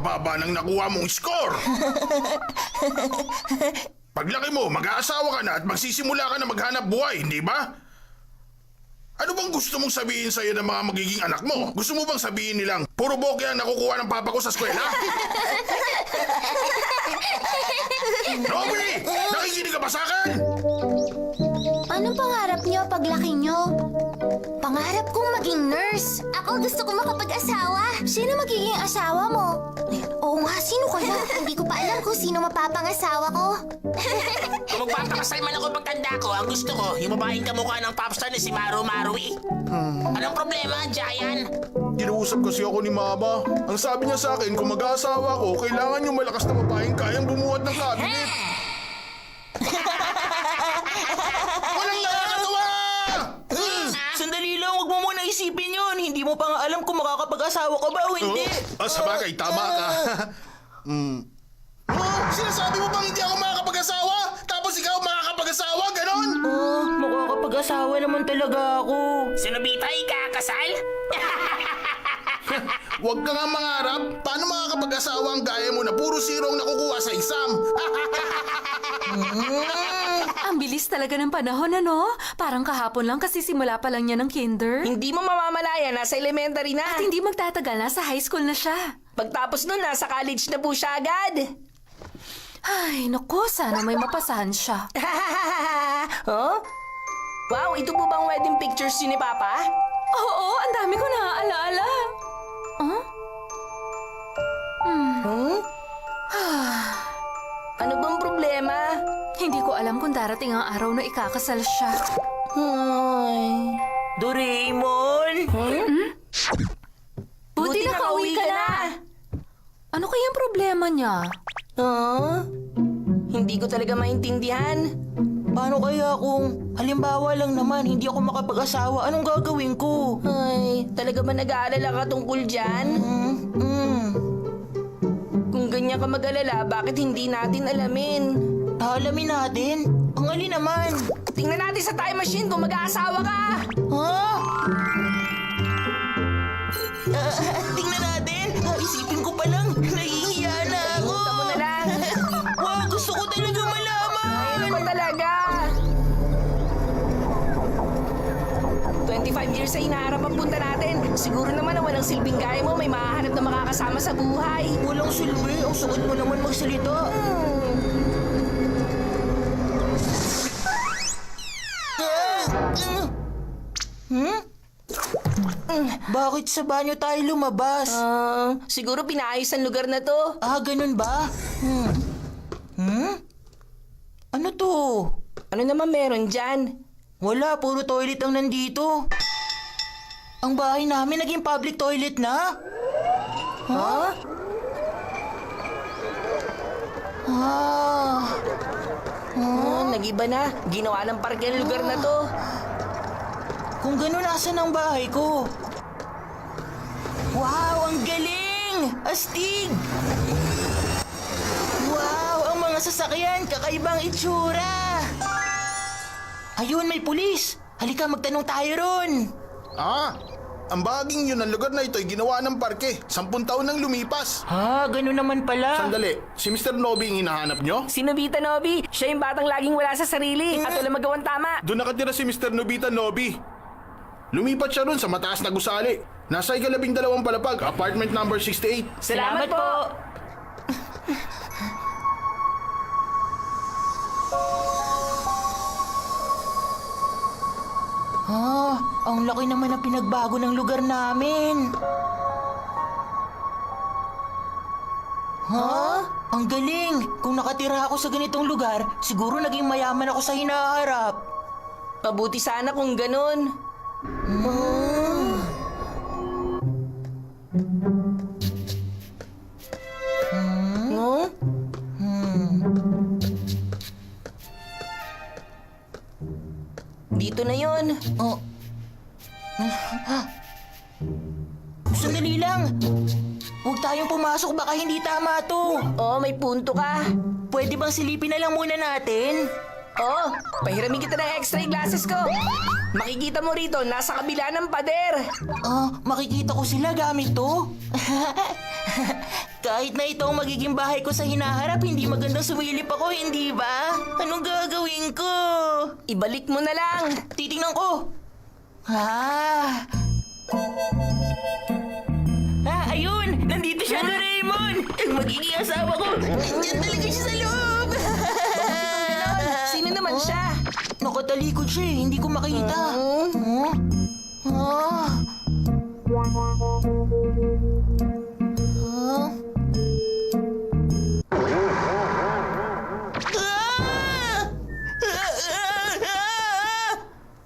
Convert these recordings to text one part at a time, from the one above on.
napakababa ng nakuha mong score. Paglaki mo, mag-aasawa ka na at magsisimula ka na maghanap buhay, hindi ba? Ano bang gusto mong sabihin sa'yo ng mga magiging anak mo? Gusto mo bang sabihin nilang, puro bokeh ang nakukuha ng papa ko sa eskwela? Nobby! Nakikinig ka ba sa akin? Anong pangarap niyo paglaki niyo? Pangarap kong maging nurse. Ako gusto kong makapag-asawa. Sino magiging asawa mo? Oo nga, sino kaya? Hindi ko pa alam kung sino mapapangasawa ko. Kung magpapakasal man ako pagtanda ko, ang gusto ko, yung babaeng kamukha ng popstar na si Maru Marui. Anong problema, Giant? Kinausap kasi ako ni Mama. Ang sabi niya sa akin, kung mag-aasawa ko, kailangan yung malakas na babaeng kayang bumuhat ng cabinet. Walang nakakatawa! Sandali lang, huwag mo muna isipin yun. Hindi mo pa nga alam kung makakapag-asawa ka ba o hindi. Sa bagay, tama ka. Sinasabi mo bang hindi ako makakapag-asawa? Tapos ikaw makakapag-asawa, ganon? Makakapag-asawa naman talaga ako. Si Nobita ikakasal? Huwag ka nga mangarap. Paano makakapag-asawa ang gaya mo na puro zero ang nakukuha sa exam? Ang bilis talaga ng panahon, ano? Parang kahapon lang kasi simula pa lang niya ng kinder. Hindi mo mamamalaya, nasa elementary na. At hindi magtatagal na sa high school na siya. Pagtapos nun, nasa college na po siya agad. Ay, naku, sana may mapasahan siya. Huh? Wow, ito po bang wedding pictures ni Papa? Oo, ang dami ko naaalala. Huh? Ano bang problema? Hindi ko alam kung darating ang araw na ikakasal siya. Ay. Doraemon? Buti nakauwi ka na. Ano kayang problema niya? Hindi ko talaga maintindihan. Paano kaya kung halimbawa lang naman hindi ako makapag-asawa, anong gagawin ko? Ay, talaga ba nag-aalala ka tungkol dyan? Kung ganyan ka mag-alala, bakit hindi natin alamin? Alamin natin? Ang alin naman? Tingnan natin sa time machine kung mag-aasawa ka! Tingnan natin! Isipin ko pa lang, nahihiya na ako! Pumunta mo na lang! Wow, gusto ko talaga malaman! Ano ba talaga? 25 years sa hinaharap ang punta natin. Siguro naman na walang silbing gaya mo, may mahahanap na makakasama sa buhay. Walang silbi? Ang sakit mo naman magsalita. Bakit sa banyo tayo lumabas? Siguro pinaayos ang lugar na to. Ganun ba? Ano to? Ano naman meron dyan? Wala, puro toilet ang nandito. Ang bahay namin naging public toilet na? Nag-iba na. Ginawa ng parke ang lugar na to. Kung gano'n, asan ang bahay ko? Wow, ang galing! Astig! Wow, ang mga sasakyan, kakaibang itsura! Ayun, may pulis! Halika, magtanong tayo ron! Ang baging yun ng lugar na ito ay ginawa ng parke. 10 taon nang lumipas. Ganun naman pala. Sandali, si Mr. Nobby ang hinahanap nyo? Si Nobita Nobi, siya yung batang laging wala sa sarili at wala magawang tama. Doon nakatira si Mr. Nobita Nobby. Lumipat siya ron sa mataas na gusali. Nasa ika-12 palapag, apartment number 68. Salamat po! Ang laki naman ng pinagbago ng lugar namin. Ang galing! Kung nakatira ako sa ganitong lugar, siguro naging mayaman ako sa hinaharap. Mabuti sana kung ganun. Dito na yon. Sandali lang. Huwag tayong pumasok, baka hindi tama to. May punto ka. Pwede bang silipin na lang muna natin? Pahiramin kita ng extra glasses ko. Makikita mo rito, nasa kabila ng pader. Makikita ko sila gamit to? Kahit na ito ang magiging bahay ko sa hinaharap, hindi magandang sumilip ako, hindi ba? Anong gagawin ko? Ibalik mo na lang. Titingnan ko. Ayun! Nandito siya, Doraemon! Ang magiging asawa ko! Nandiyan talaga siya sa loob! Sino naman siya? Nakatalikod siya eh, hindi ko makita.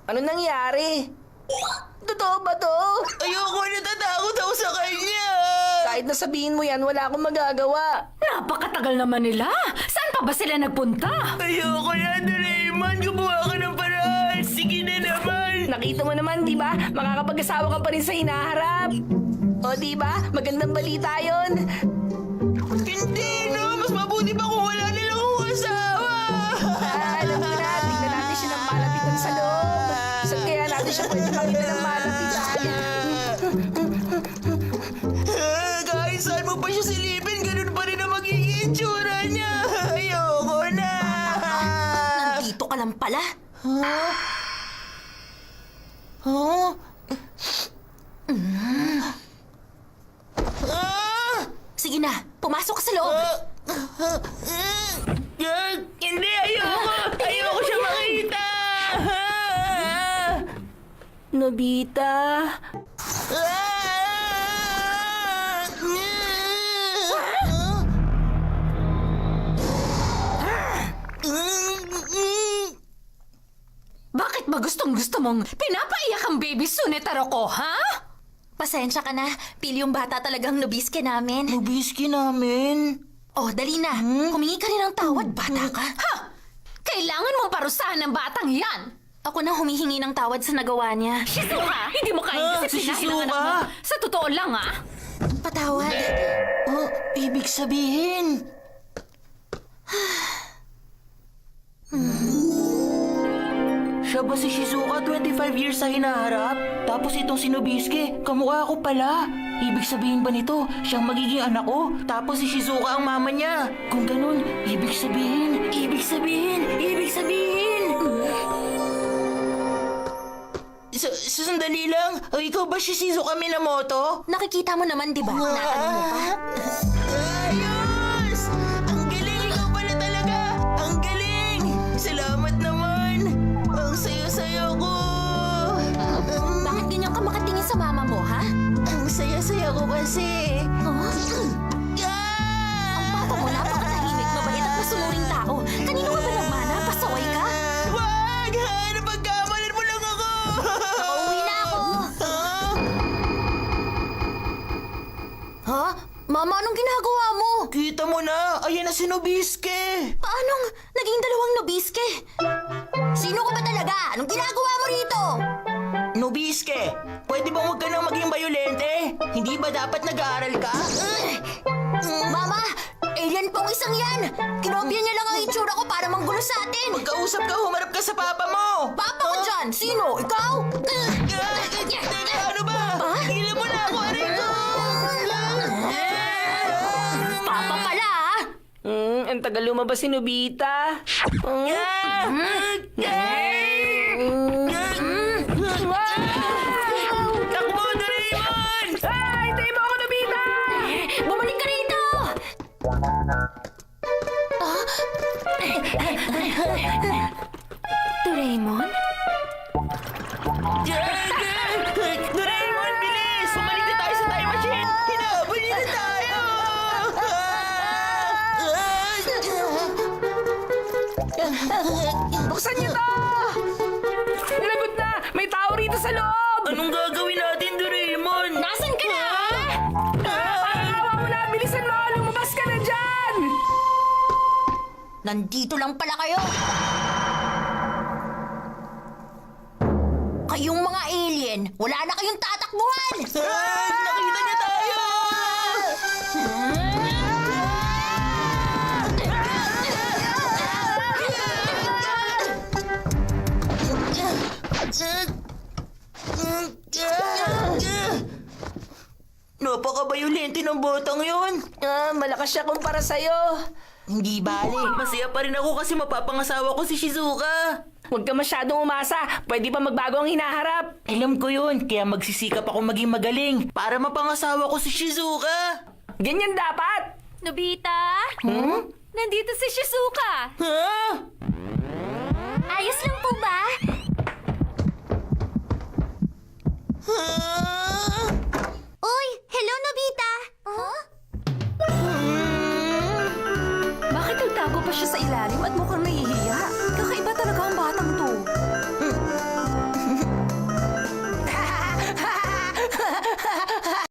Ano nangyari? Totoo ba to? Ayoko, natatakot ako sa kanya. Kahit nasabihin mo yan, wala akong magagawa. Napakatagal naman nila. Saan pa ba sila nagpunta? Ayoko na, Doraemon. Gumawa ka ng paraan. Sige na naman. Nakita mo naman, di ba? Makakapag-asawa ka pa rin sa hinaharap. O, di ba? Magandang balita yon. Hindi, no. Mas mabuti pa kung wala nilang akong asawa. Alam ko na. Tignan natin siya ng malapitan sa loob. Saan kaya natin siya pwede makita ng malapitan? Kahit saan mo pa siya silipin, ganun pa rin ang magiging itsura niya. Ayoko na. Nandito ka lang pala. Sige na, pumasok ka sa loob. Hindi, ayoko! Ayoko siya makita! Nobita? Bakit ba gustong-gusto mong pinapaiyak ang baby Sunetaro ko, ha? Pasensya ka na. Pili yung bata talagang nubiske namin. Nubiski namin. Oh, dali na. Humingi ka rin ng tawad, bata ka. Ha? Kailangan mong parusahan ng batang yan! Ako na humihingi ng tawad sa nagawa niya. Shizuka! Hindi mo kaya si disiplinahin ang anak Shizuka! mo. Sa totoo lang, ha? Patawad. Oh, ibig sabihin... Siya ba si Shizuka 25 years sa hinaharap? Tapos itong si Nobiske, kamukha ko pala. Ibig sabihin ba nito, siyang magiging anak ko? Tapos si Shizuka ang mama niya. Kung ganun, ibig sabihin... Sandali lang. Ikaw ba si Shizuka Minamoto? Nakikita mo naman, di ba? Natanong mo pa. Ayos! Ang galing! Ikaw pala talaga! Ang galing! Salamat naman! Ang saya-saya ko! Bakit ganyan ka makatingin sa mama mo, ha? Ang saya-saya ko kasi! Ang papa mo napakatahimik, mabait at masunuring tao. Kanino ka ba nagmana? Pasaway ka? Wag! Napagkamalan mo lang ako! Uuwi na ako. Ha? Mama, anong ginagawa mo? Kita mo na! Ayan na si Nobiske! Paanong naging dalawang nobiske? Sino ka ba talaga? Anong ginagawa mo rito? Nobiske! Pwede bang huwag ka nang maging bayolente? Hindi ba dapat nag-aaral ka? Mama, alien pong isang yan. Kinopya niya lang ang itsura ko para manggulo sa atin. Magkausap ka, humarap ka sa papa mo! Papa ko dyan! Sino? Ikaw? Teka, ano ba? Higilan mo na ako, aray ko! Papa pala, ha? Ang tagal lumabas si Nobita. Takbo, Doraemon! Ay, tayo mo ako, Nobita! Bumalik ka rito! Doraemon? Doraemon, bilis! Bumalik na tayo sa time machine! Hinahabol niya na tayo! Buksan niyo to! Nilagot na! May tao rito sa loob! Anong gagawin natin, Doraemon? Nasaan ka na? Pangalawa mo na! Bilisan mo! Lumabas ka na dyan! Nandito lang pala kayo. Kayong mga alien, wala na kayong tatakbuhan! Nakita niya tayo! Napaka-bayolente ng botang yon. Malakas siya kumpara sa'yo. Hindi bale. Masaya pa rin ako kasi mapapangasawa ko si Shizuka. Huwag ka masyadong umasa. Pwede pa magbago ang hinaharap. Alam ko yun, kaya magsisikap ako maging magaling para mapangasawa ko si Shizuka. Ganyan dapat. Nobita? Nandito si Shizuka. Ha? Ayos lang po ba? Uy, hello, Nobita! Huh? Bakit nagtago pa siya sa ilalim at mukhang nahihiya?